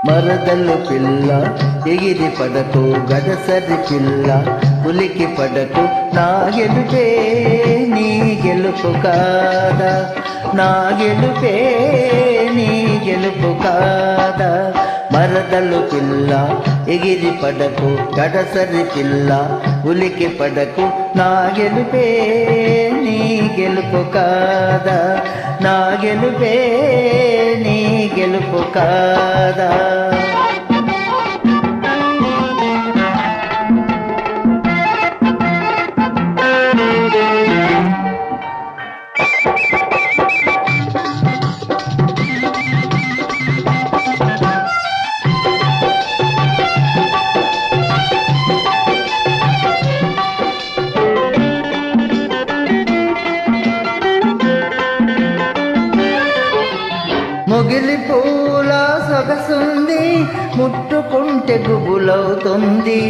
మరదలు పిల్ల ఎగిరి పడకు గడసరి పిల్ల ఉలికి పడకు నా గెలుపే నీ గెలుపు కాదా నా గెలుపే నీ గెలుపు కాదా మరదలు పిల్ల ఎగిరి పడకు గడసరి పిల్ల ఉలికి పడకు నా గెలుపే నీ గెలుపు కాదా నా గెలుపే నీ గెలుపు కాదా మొగిలి పూల సొగసుంది ముట్టుకుంటే గుబులవుతుంది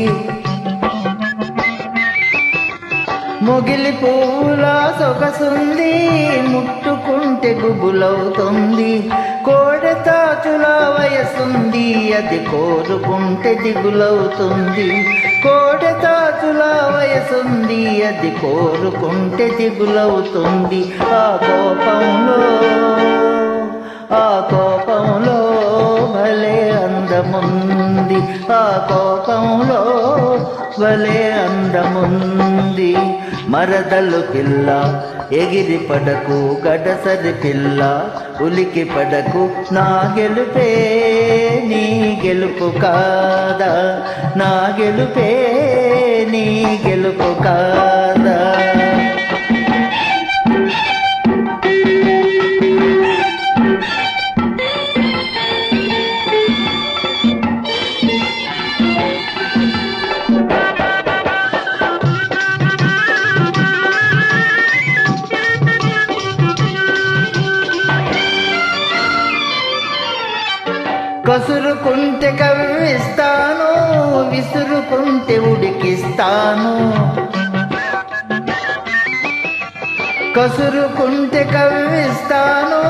మొగిలి పూల సొగసుంది ముట్టుకుంటే గుబులవుతుంది కోడెతాచుల వయసుంది అది కోరుకుంటే దిగులవుతుంది కోడెతాచుల వయసుంది అది కోరుకుంటే దిగులవుతుంది ఆ కోపంలో భలే అందముంది ఆ కోపంలో భలే అందముంది మరదలు పిల్ల ఎగిరి పడకు గడసరి పిల్ల ఉలికి పడకు నా గెలుపే నీ గెలుపు కాదా నా గెలుపే నీ గెలుపు కాదా కసురుకుంటే కవ్విస్తాను విసురుకుంటే ఉడికిస్తాను కసురుకుంటే కవ్విస్తాను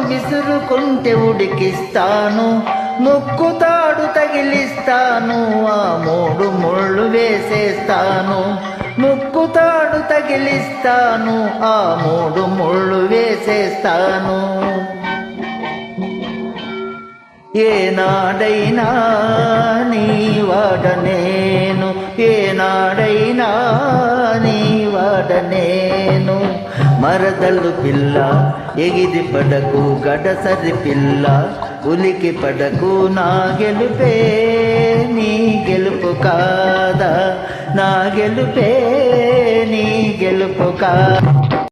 విసురుకుంటే ఉడికిస్తాను ముక్కుతాడు తగిలిస్తాను ఆ మూడు ముళ్ళు వేసేస్తాను ముక్కుతాడు తగిలిస్తాను ఆ మూడు ముళ్ళు వేసేస్తాను ఏనాడైనా నీ వాడనేను ఏనాడైనా నీ వాడనేను మరదలు పిల్ల ఎగిరి పడకు గడసరి పిల్ల ఉలికి పడకు నా గెలుపే నీ గెలుపు కాదా నా గెలుపే నీ గెలుపు కాదా